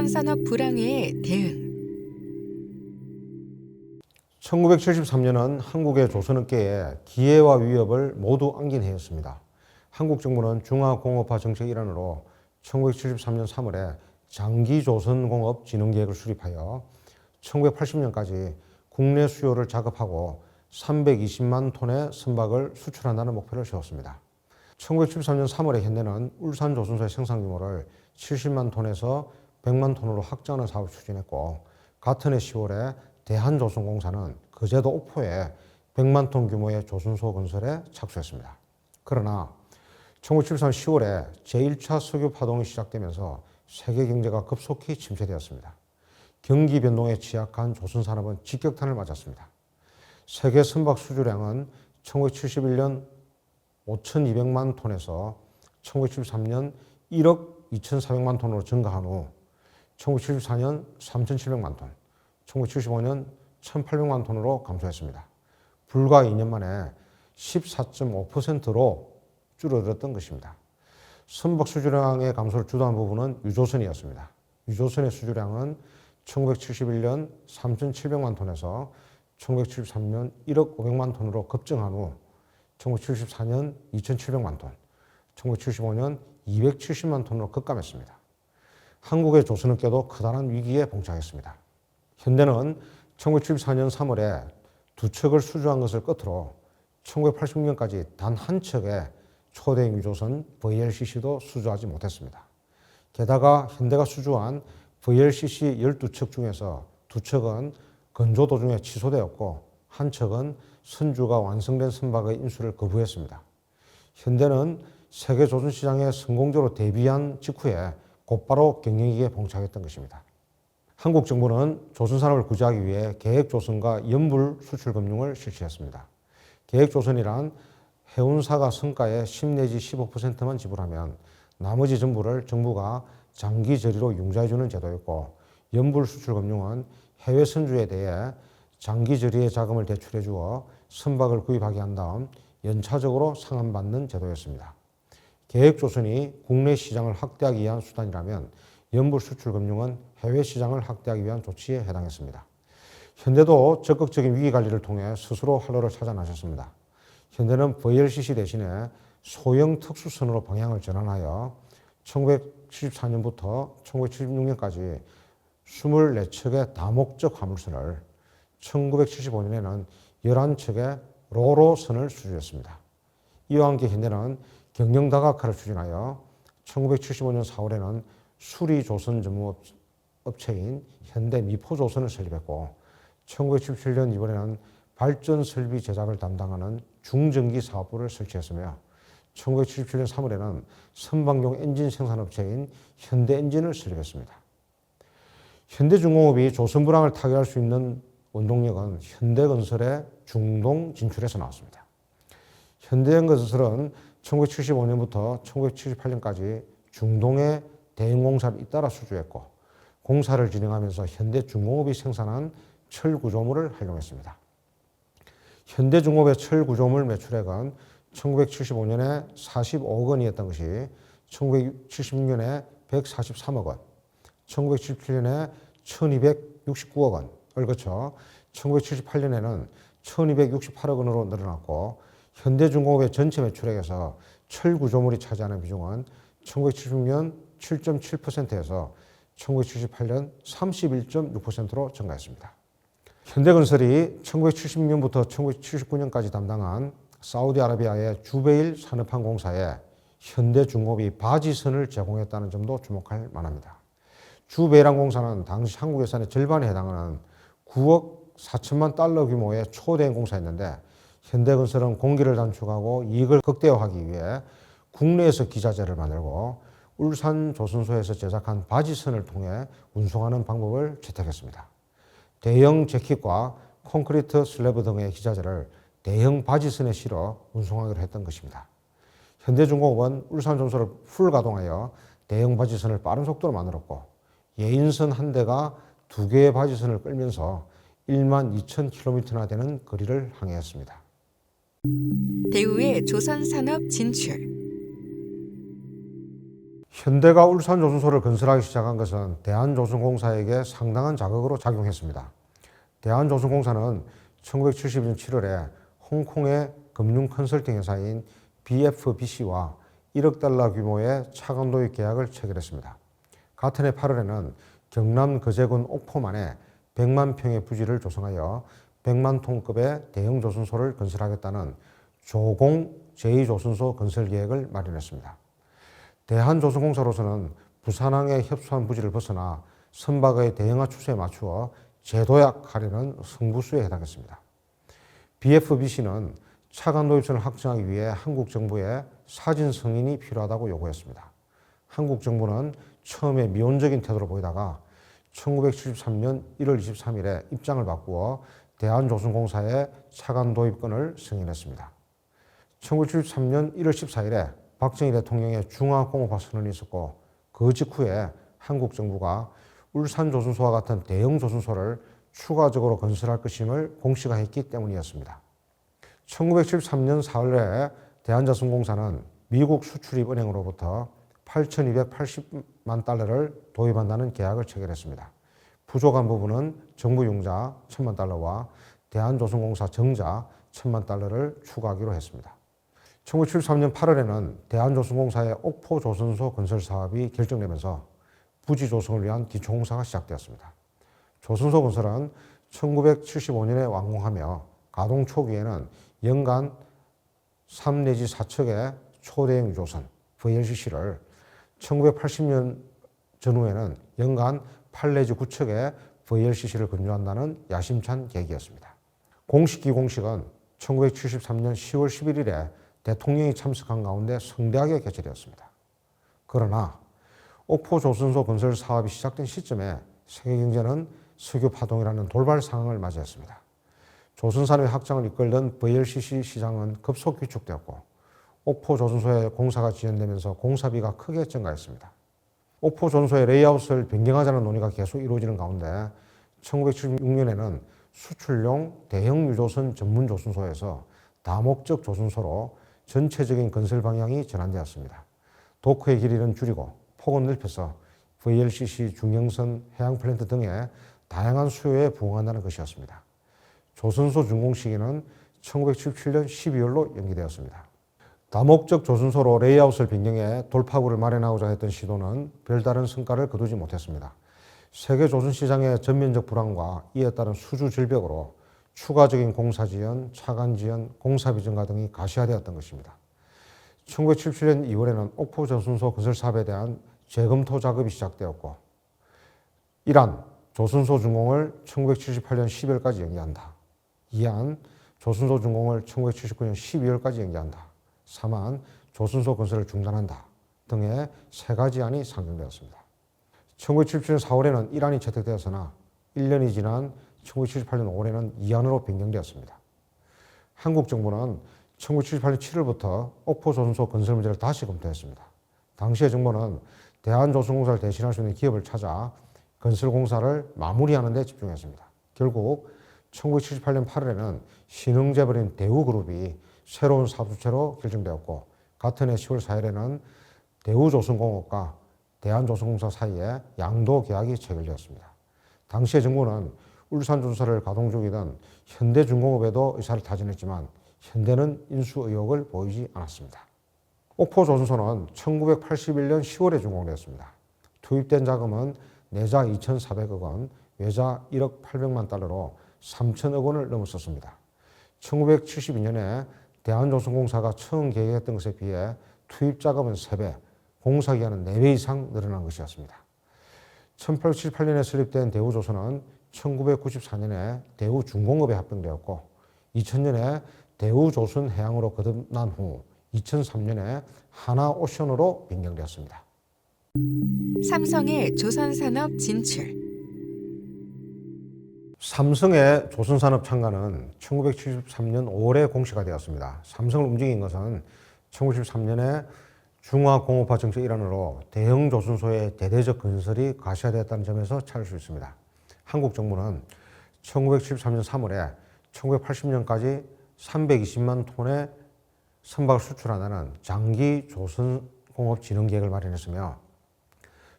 조선산업 불황에 대응. 1973년은 한국의 조선업계에 기회와 위협을 모두 안긴 해였습니다. 한국 정부는 중화공업화 정책 일환으로 1973년 3월에 장기조선공업 진흥계획을 수립하여 1980년까지 국내 수요를 자급하고 320만 톤의 선박을 수출한다는 목표를 세웠습니다. 1973년 3월에 현대는 울산조선소의 생산 규모를 70만 톤에서 100만 톤으로 확장하는 사업을 추진했고, 같은 해 10월에 대한조선공사는 거제도 옥포에 100만 톤 규모의 조선소 건설에 착수했습니다. 그러나 1973년 10월에 제1차 석유 파동이 시작되면서 세계 경제가 급속히 침체되었습니다. 경기 변동에 취약한 조선산업은 직격탄을 맞았습니다. 세계 선박 수주량은 1971년 5,200만 톤에서 1973년 1억 2,400만 톤으로 증가한 후 1974년 3,700만 톤, 1975년 1,800만 톤으로 감소했습니다. 불과 2년 만에 14.5%로 줄어들었던 것입니다. 선박 수주량의 감소를 주도한 부분은 유조선이었습니다. 유조선의 수주량은 1971년 3,700만 톤에서 1973년 1억 500만 톤으로 급증한 후 1974년 2,700만 톤, 1975년 270만 톤으로 급감했습니다. 한국의 조선업계도 커다란 위기에 봉착했습니다. 현대는 1974년 3월에 두 척을 수주한 것을 끝으로 1986년까지 단 한 척의 초대형 유조선 VLCC도 수주하지 못했습니다. 게다가 현대가 수주한 VLCC 12척 중에서 두 척은 건조 도중에 취소되었고, 한 척은 선주가 완성된 선박의 인수를 거부했습니다. 현대는 세계 조선시장에 성공적으로 데뷔한 직후에 곧바로 경영위기에 봉착했던 것입니다. 한국 정부는 조선산업을 구제하기 위해 계획조선과 연불 수출금융을 실시했습니다. 계획조선이란 해운사가 성가의 10 내지 15%만 지불하면 나머지 전부를 정부가 장기 저리로 융자해주는 제도였고, 연불 수출금융은 해외 선주에 대해 장기 저리의 자금을 대출해 주어 선박을 구입하게 한 다음 연차적으로 상환받는 제도였습니다. 계획조선이 국내 시장을 확대하기 위한 수단이라면 연불 수출금융은 해외 시장을 확대하기 위한 조치에 해당했습니다. 현대도 적극적인 위기관리를 통해 스스로 활로를 찾아 나섰습니다. 현대는 VLCC 대신에 소형 특수선으로 방향을 전환하여 1974년부터 1976년까지 24척의 다목적 화물선을, 1975년에는 11척의 로로선을 수주했습니다. 이와 함께 현대는 경영다각화를 추진하여 1975년 4월에는 수리조선 전문업체인 현대미포조선을 설립했고, 1977년 2월에는 발전설비 제작을 담당하는 중전기 사업부를 설치했으며, 1977년 3월에는 선박용 엔진 생산업체인 현대엔진을 설립했습니다. 현대중공업이 조선불황을 타개할 수 있는 원동력은 현대건설의 중동 진출에서 나왔습니다. 현대건설은 1975년부터 1978년까지 중동의 대형공사를 잇따라 수주했고, 공사를 진행하면서 현대중공업이 생산한 철구조물을 활용했습니다. 현대중공업의 철구조물 매출액은 1975년에 45억 원이었던 것이 1976년에 143억 원, 1977년에 1269억 원을 거쳐 1978년에는 1268억 원으로 늘어났고, 현대중공업의 전체 매출액에서 철구조물이 차지하는 비중은 1976년 7.7%에서 1978년 31.6%로 증가했습니다. 현대건설이 1976년부터 1979년까지 담당한 사우디아라비아의 주베일 산업항공사에 현대중공업이 바지선을 제공했다는 점도 주목할 만합니다. 주베일항공사는 당시 한국 예산의 절반에 해당하는 9억 4천만 달러 규모의 초대형 공사였는데, 현대건설은 공기를 단축하고 이익을 극대화하기 위해 국내에서 기자재를 만들고 울산 조선소에서 제작한 바지선을 통해 운송하는 방법을 채택했습니다. 대형 재킷과 콘크리트 슬래브 등의 기자재를 대형 바지선에 실어 운송하기로 했던 것입니다. 현대중공업은 울산조선소를 풀 가동하여 대형 바지선을 빠른 속도로 만들었고, 예인선 한 대가 2개의 바지선을 끌면서 1만 2천 킬로미터나 되는 거리를 항해했습니다. 대우의 조선산업 진출. 현대가 울산조선소를 건설하기 시작한 것은 대한조선공사에게 상당한 자극으로 작용했습니다. 대한조선공사는 1972년 7월에 홍콩의 금융 컨설팅 회사인 BFBC와 1억 달러 규모의 차관 도입 계약을 체결했습니다. 같은 해 8월에는 경남 거제군 옥포만에 100만 평의 부지를 조성하여 100만 톤급의 대형 조선소를 건설하겠다는 조공 제2조선소 건설 계획을 마련했습니다. 대한조선공사로서는 부산항에 협소한 부지를 벗어나 선박의 대형화 추세에 맞추어 재도약하려는 승부수에 해당했습니다. BFBC는 차관 도입선을 확정하기 위해 한국 정부의 사진 승인이 필요하다고 요구했습니다. 한국 정부는 처음에 미온적인 태도를 보이다가 1973년 1월 23일에 입장을 바꾸어 대한조선공사의 차관 도입권을 승인했습니다. 1973년 1월 14일에 박정희 대통령의 중화공업화 선언이 있었고 그 직후에 한국 정부가 울산조선소와 같은 대형 조선소를 추가적으로 건설할 것임을 공시화했기 때문이었습니다. 1973년 4월에 대한조선공사는 미국 수출입은행으로부터 8,280만 달러를 도입한다는 계약을 체결했습니다. 부족한 부분은 정부 융자 1,000만 달러와 대한조선공사 정자 1,000만 달러를 추가하기로 했습니다. 1973년 8월에는 대한조선공사의 옥포조선소 건설 사업이 결정되면서 부지 조성을 위한 기초공사가 시작되었습니다. 조선소 건설은 1975년에 완공하며 가동 초기에는 연간 3 내지 4척의 초대형 유조선 VLCC를 1980년 전후에는 연간 8 내지 9척의 VLCC를 건조한다는 야심찬 계획이었습니다. 공식 기공식은 1973년 10월 11일에 대통령이 참석한 가운데 성대하게 개최되었습니다. 그러나 옥포조선소 건설 사업이 시작된 시점에 세계 경제는 석유 파동이라는 돌발 상황을 맞이했습니다. 조선산업의 확장을 이끌던 VLCC 시장은 급속 위축되었고 옥포조선소의 공사가 지연되면서 공사비가 크게 증가했습니다. 옥포조선소의 레이아웃을 변경하자는 논의가 계속 이루어지는 가운데 1976년에는 수출용 대형 유조선 전문 조선소에서 다목적 조선소로 전체적인 건설 방향이 전환되었습니다. 도크의 길이는 줄이고 폭은 넓혀서 VLCC, 중형선, 해양 플랜트 등의 다양한 수요에 부응한다는 것이었습니다. 조선소 준공 시기는 1977년 12월로 연기되었습니다. 다목적 조선소로 레이아웃을 변경해 돌파구를 마련하고자 했던 시도는 별다른 성과를 거두지 못했습니다. 세계 조선 시장의 전면적 불황과 이에 따른 수주 절벽으로 추가적인 공사 지연, 차관 지연, 공사비 증가 등이 가시화되었던 것입니다. 1977년 2월에는 옥포 조선소 건설 사업에 대한 재검토 작업이 시작되었고 일안 조선소 준공을 1978년 12월까지 연기한다. 2안 조선소 준공을 1979년 12월까지 연기한다. 3안 조선소 건설을 중단한다. 등의 3가지 안이 상정되었습니다. 1977년 4월에는 1안이 채택되었으나 1년이 지난 1978년 5월에는 2안으로 변경되었습니다. 한국 정부는 1978년 7월부터 옥포조선소 건설 문제를 다시 검토했습니다. 당시의 정부는 대한조선공사를 대신할 수 있는 기업을 찾아 건설 공사를 마무리하는 데 집중했습니다. 결국 1978년 8월에는 신흥재벌인 대우그룹이 새로운 사업주체로 결정되었고 같은 해 10월 4일에는 대우조선공업과 대한조선공사 사이에 양도 계약이 체결되었습니다. 당시의 정부는 울산조선소를 가동 중이던 현대중공업에도 의사를 타진했지만 현대는 인수 의욕을 보이지 않았습니다. 옥포조선소는 1981년 10월에 준공되었습니다. 투입된 자금은 내자 2,400억 원, 외자 1억 800만 달러로 3천억 원을 넘었었습니다. 1972년에 대한조선공사가 처음 계획했던 것에 비해 투입 자금은 3배, 공사기간은 4배 이상 늘어난 것이었습니다. 1878년에 설립된 대우조선은 1994년에 대우중공업에 합병되었고 2000년에 대우조선해양으로 거듭난 후 2003년에 하나오션으로 변경되었습니다. 삼성의 조선산업 진출. 삼성의 조선산업 창간은 1973년 5월에 공시가 되었습니다. 삼성을 움직인 것은 1973년에 중화공업화 정책 일환으로 대형 조선소의 대대적 건설이 가시화되었다는 점에서 찾을 수 있습니다. 한국 정부는 1973년 3월에 1980년까지 320만 톤의 선박을 수출한다는 장기 조선공업 진흥 계획을 마련했으며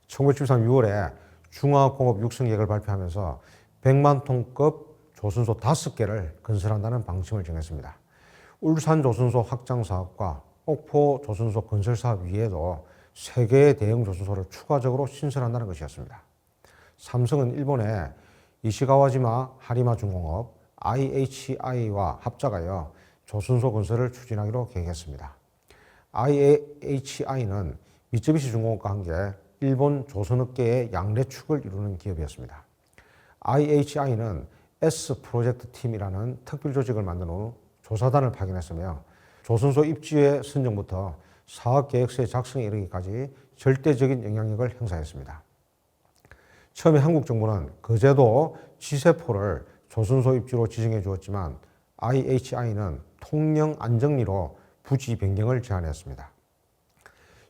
1973 6월에 중화공업 육성 계획을 발표하면서 100만 톤급 조선소 5개를 건설한다는 방침을 정했습니다. 울산 조선소 확장 사업과 옥포 조선소 건설 사업 위에도 3개의 대형 조선소를 추가적으로 신설한다는 것이었습니다. 삼성은 일본의 이시가와지마 하리마 중공업 IHI와 합작하여 조선소 건설을 추진하기로 계획했습니다. IHI는 미쓰비시 중공업과 함께 일본 조선업계의 양대축을 이루는 기업이었습니다. IHI는 S 프로젝트 팀이라는 특별 조직을 만든 후 조사단을 파견했으며 조선소 입지의 선정부터 사업 계획서의 작성에 이르기까지 절대적인 영향력을 행사했습니다. 처음에 한국 정부는 그제도 지세포를 조선소 입지로 지정해 주었지만 IHI는 통영 안정리로 부지 변경을 제안했습니다.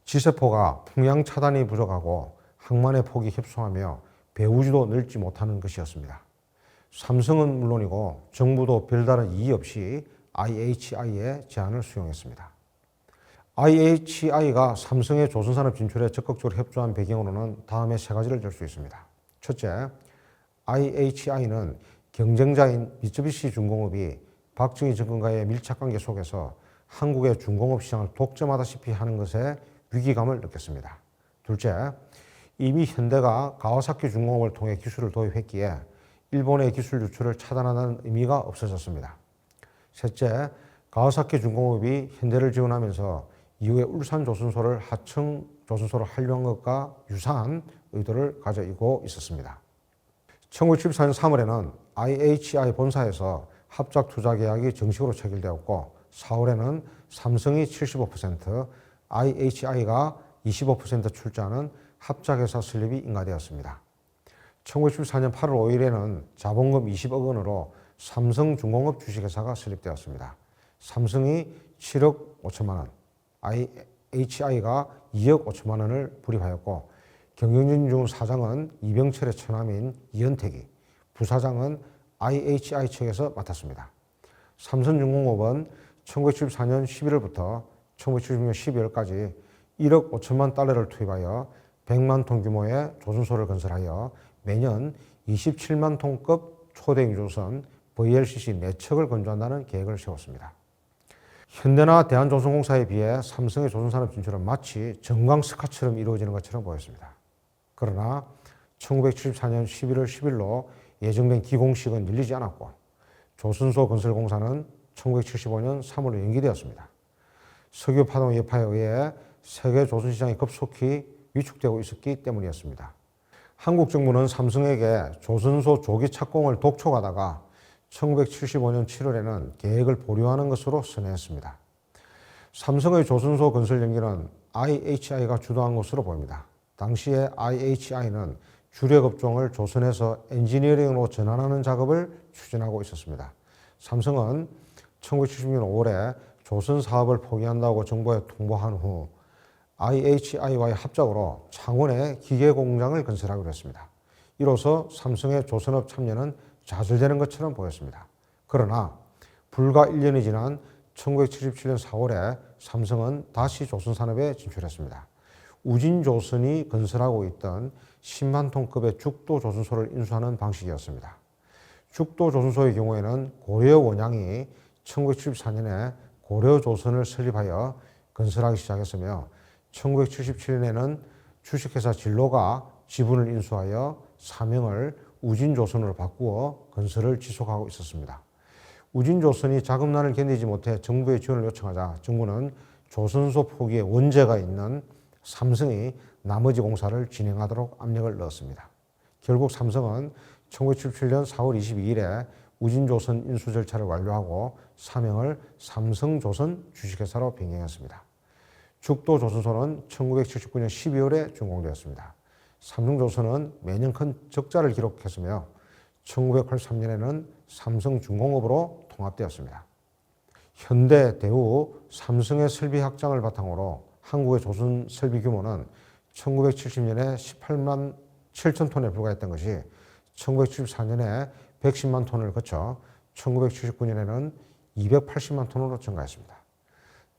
지세포가 풍향 차단이 부족하고 항만의 폭이 협소하며 배후지도 넓지 못하는 것이었습니다. 삼성은 물론이고 정부도 별다른 이의 없이 IHI의 제안을 수용했습니다. IHI가 삼성의 조선산업 진출에 적극적으로 협조한 배경으로는 다음에 3가지를 들 수 있습니다. 첫째, IHI는 경쟁자인 미쓰비시 중공업이 박정희 정권과의 밀착관계 속에서 한국의 중공업 시장을 독점하다시피 하는 것에 위기감을 느꼈습니다. 둘째, 이미 현대가 가와사키 중공업을 통해 기술을 도입했기에 일본의 기술 유출을 차단하는 의미가 없어졌습니다. 셋째, 가와사키 중공업이 현대를 지원하면서 이후에 울산 조선소를 하청 조선소로 활용한 것과 유사한 의도를 가지고 있었습니다. 1974년 3월에는 IHI 본사에서 합작 투자 계약이 정식으로 체결되었고 4월에는 삼성이 75%, IHI가 25% 출자하는 합작회사 설립이 인가되었습니다. 1974년 8월 5일에는 자본금 20억 원으로 삼성중공업 주식회사가 설립되었습니다. 삼성이 7억 5천만 원, IHI가 2억 5천만 원을 불입하였고 경영진 중 사장은 이병철의 처남인 이현택이, 부사장은 IHI 측에서 맡았습니다. 삼성중공업은 1974년 11월부터 1976년 12월까지 1억 5천만 달러를 투입하여 100만 톤 규모의 조선소를 건설하여 매년 27만 톤급 초대형 유조선 VLCC 4척을 건조한다는 계획을 세웠습니다. 현대나 대한조선공사에 비해 삼성의 조선산업 진출은 마치 정광석화처럼 이루어지는 것처럼 보였습니다. 그러나 1974년 11월 10일로 예정된 기공식은 열리지 않았고 조선소 건설 공사는 1975년 3월로 연기되었습니다. 석유 파동 여파에 의해 세계 조선시장이 급속히 위축되고 있었기 때문이었습니다. 한국 정부는 삼성에게 조선소 조기 착공을 독촉하다가 1975년 7월에는 계획을 보류하는 것으로 선회했습니다. 삼성의 조선소 건설 연기는 IHI가 주도한 것으로 보입니다. 당시에 IHI는 주력 업종을 조선에서 엔지니어링으로 전환하는 작업을 추진하고 있었습니다. 삼성은 1970년 5월에 조선 사업을 포기한다고 정부에 통보한 후 IHI와의 합작으로 창원에 기계 공장을 건설하기로 했습니다. 이로써 삼성의 조선업 참여는 좌절되는 것처럼 보였습니다. 그러나 불과 1년이 지난 1977년 4월에 삼성은 다시 조선산업에 진출했습니다. 우진조선이 건설하고 있던 10만 톤급의 죽도 조선소를 인수하는 방식이었습니다. 죽도 조선소의 경우에는 고려 원양이 1974년에 고려조선을 설립하여 건설하기 시작했으며 1977년에는 주식회사 진로가 지분을 인수하여 사명을 우진조선으로 바꾸어 건설을 지속하고 있었습니다. 우진조선이 자금난을 견디지 못해 정부의 지원을 요청하자 정부는 조선소 포기에 원재가 있는 삼성이 나머지 공사를 진행하도록 압력을 넣었습니다. 결국 삼성은 1977년 4월 22일에 우진조선 인수 절차를 완료하고 사명을 삼성조선 주식회사로 변경했습니다. 죽도조선소는 1979년 12월에 준공되었습니다. 삼성조선은 매년 큰 적자를 기록했으며 1983년에는 삼성중공업으로 통합되었습니다. 현대, 대우, 삼성의 설비 확장을 바탕으로 한국의 조선 설비 규모는 1970년에 18만 7천 톤에 불과했던 것이 1974년에 110만 톤을 거쳐 1979년에는 280만 톤으로 증가했습니다.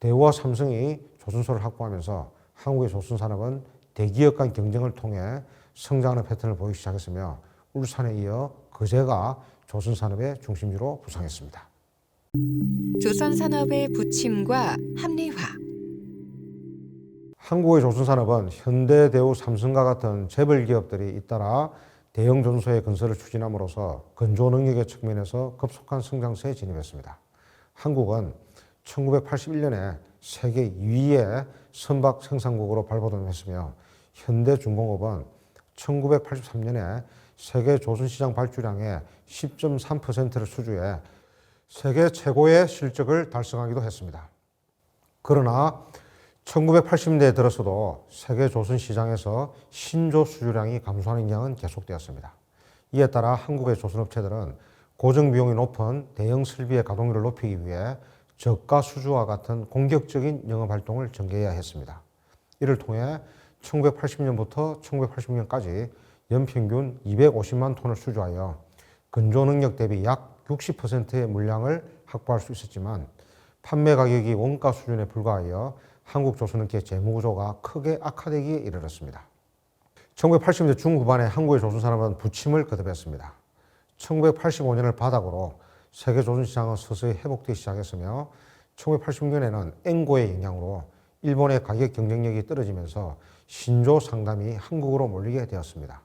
대우와 삼성이 조선소를 확보하면서 한국의 조선산업은 대기업 간 경쟁을 통해 성장하는 패턴을 보이기 시작했으며 울산에 이어 거제가 조선산업의 중심지로 부상했습니다. 조선산업의 부침과 합리화. 한국의 조선산업은 현대, 대우, 삼성과 같은 재벌 기업들이 잇따라 대형 조선소의 건설을 추진함으로써 건조 능력의 측면에서 급속한 성장세에 진입했습니다. 한국은 1981년에 세계 2위의 선박 생산국으로 발돋움했으며 현대중공업은 1983년에 세계 조선시장 발주량의 10.3%를 수주해 세계 최고의 실적을 달성하기도 했습니다. 그러나 1980년대에 들어서도 세계 조선시장에서 신조 수주량이 감소하는 경향은 계속되었습니다. 이에 따라 한국의 조선업체들은 고정비용이 높은 대형 설비의 가동률을 높이기 위해 저가 수주와 같은 공격적인 영업활동을 전개해야 했습니다. 이를 통해 1980년부터 1980년까지 연평균 250만 톤을 수주하여 건조 능력 대비 약 60%의 물량을 확보할 수 있었지만 판매 가격이 원가 수준에 불과하여 한국 조선업계의 재무구조가 크게 악화되기에 이르렀습니다. 1980년대 중후반에 한국의 조선산업은 부침을 거듭했습니다. 1985년을 바닥으로 세계 조선시장은 서서히 회복되기 시작했으며 1986년에는 앵고의 영향으로 일본의 가격 경쟁력이 떨어지면서 신조 상담이 한국으로 몰리게 되었습니다.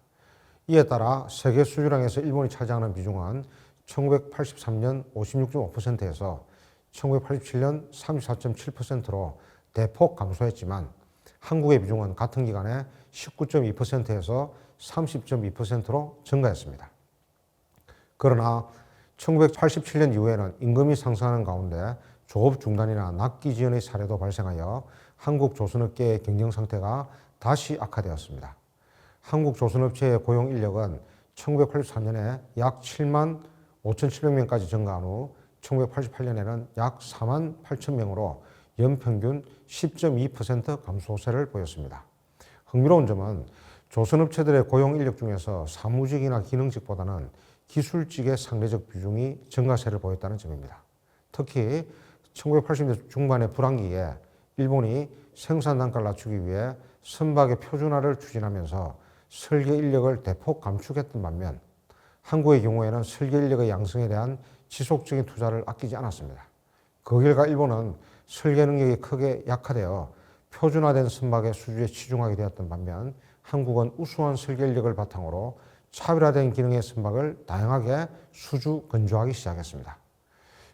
이에 따라 세계 수주량에서 일본이 차지하는 비중은 1983년 56.5%에서 1987년 34.7%로 대폭 감소했지만 한국의 비중은 같은 기간에 19.2%에서 30.2%로 증가했습니다. 그러나 1987년 이후에는 임금이 상승하는 가운데 조업 중단이나 납기 지연의 사례도 발생하여 한국 조선업계의 경영 상태가 다시 악화되었습니다. 한국 조선업체의 고용 인력은 1984년에 약 7만 5,700명까지 증가한 후 1988년에는 약 4만 8천 명으로 연평균 10.2% 감소세를 보였습니다. 흥미로운 점은 조선업체들의 고용 인력 중에서 사무직이나 기능직보다는 기술직의 상대적 비중이 증가세를 보였다는 점입니다. 특히 1980년대 중반의 불황기에 일본이 생산 단가를 낮추기 위해 선박의 표준화를 추진하면서 설계 인력을 대폭 감축했던 반면 한국의 경우에는 설계 인력의 양성에 대한 지속적인 투자를 아끼지 않았습니다. 그 결과 일본은 설계 능력이 크게 약화되어 표준화된 선박의 수주에 치중하게 되었던 반면 한국은 우수한 설계 인력을 바탕으로 차별화된 기능의 선박을 다양하게 수주 건조하기 시작했습니다.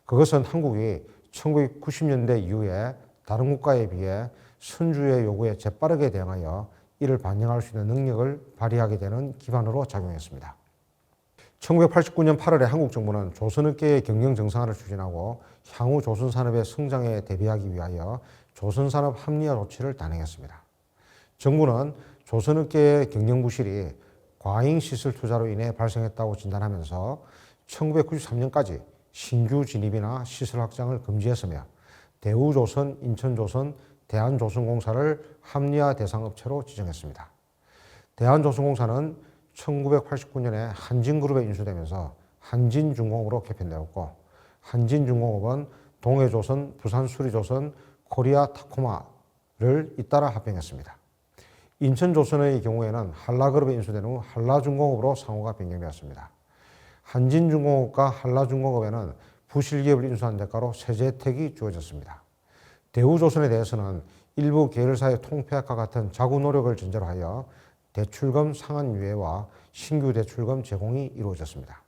그것은 한국이 1990년대 이후에 다른 국가에 비해 선주의 요구에 재빠르게 대응하여 이를 반영할 수 있는 능력을 발휘하게 되는 기반으로 작용했습니다. 1989년 8월에 한국 정부는 조선업계의 경영 정상화를 추진하고 향후 조선산업의 성장에 대비하기 위하여 조선산업 합리화 조치를 단행했습니다. 정부는 조선업계의 경영 부실이 과잉 시설 투자로 인해 발생했다고 진단하면서 1993년까지 신규 진입이나 시설 확장을 금지했으며 대우조선, 인천조선, 대한조선공사를 합리화 대상 업체로 지정했습니다. 대한조선공사는 1989년에 한진그룹에 인수되면서 한진중공업으로 개편되었고 한진중공업은 동해조선, 부산수리조선, 코리아타코마를 잇따라 합병했습니다. 인천조선의 경우에는 한라그룹에 인수된 후 한라중공업으로 상호가 변경되었습니다. 한진중공업과 한라중공업에는 부실기업을 인수한 대가로 세제 혜택이 주어졌습니다. 대우조선에 대해서는 일부 계열사의 통폐합과 같은 자구 노력을 전제로 하여 대출금 상한 유예와 신규 대출금 제공이 이루어졌습니다.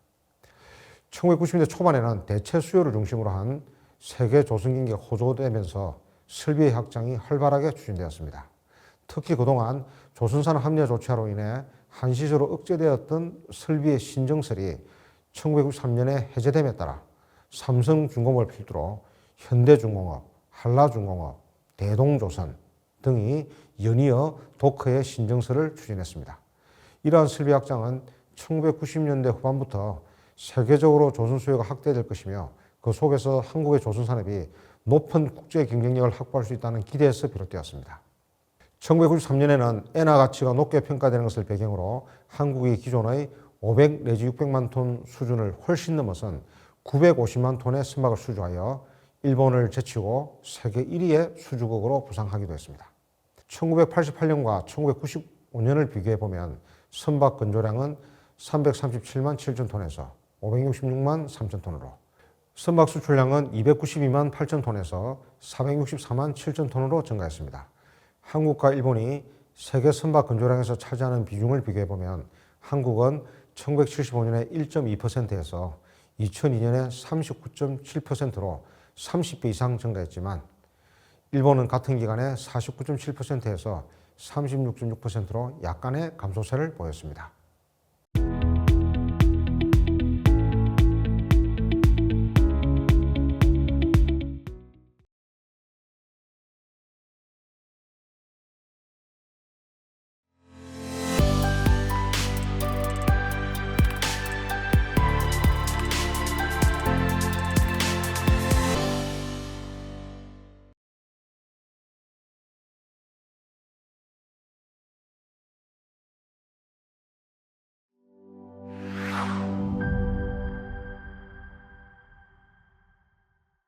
1990년대 초반에는 대체 수요를 중심으로 한 세계 조선경기가 호조되면서 설비의 확장이 활발하게 추진되었습니다. 특히 그동안 조선산업 합리화 조치로 인해 한시적으로 억제되었던 설비의 신정설이 1993년에 해제됨에 따라 삼성중공업을 필두로 현대중공업, 한라중공업, 대동조선 등이 연이어 도커의 신정설을 추진했습니다. 이러한 설비 확장은 1990년대 후반부터 세계적으로 조선 수요가 확대될 것이며 그 속에서 한국의 조선산업이 높은 국제 경쟁력을 확보할 수 있다는 기대에서 비롯되었습니다. 1993년에는 엔화 가치가 높게 평가되는 것을 배경으로 한국이 기존의 500 내지 600만 톤 수준을 훨씬 넘어선 950만 톤의 선박을 수주하여 일본을 제치고 세계 1위의 수주국으로 부상하기도 했습니다. 1988년과 1995년을 비교해 보면 선박 건조량은 337만 7천 톤에서 566만 3천 톤으로, 선박 수출량은 292만 8천 톤에서 464만 7천 톤으로 증가했습니다. 한국과 일본이 세계 선박 건조량에서 차지하는 비중을 비교해 보면 한국은 1975년에 1.2%에서 2002년에 39.7%로 30배 이상 증가했지만 일본은 같은 기간에 49.7%에서 36.6%로 약간의 감소세를 보였습니다.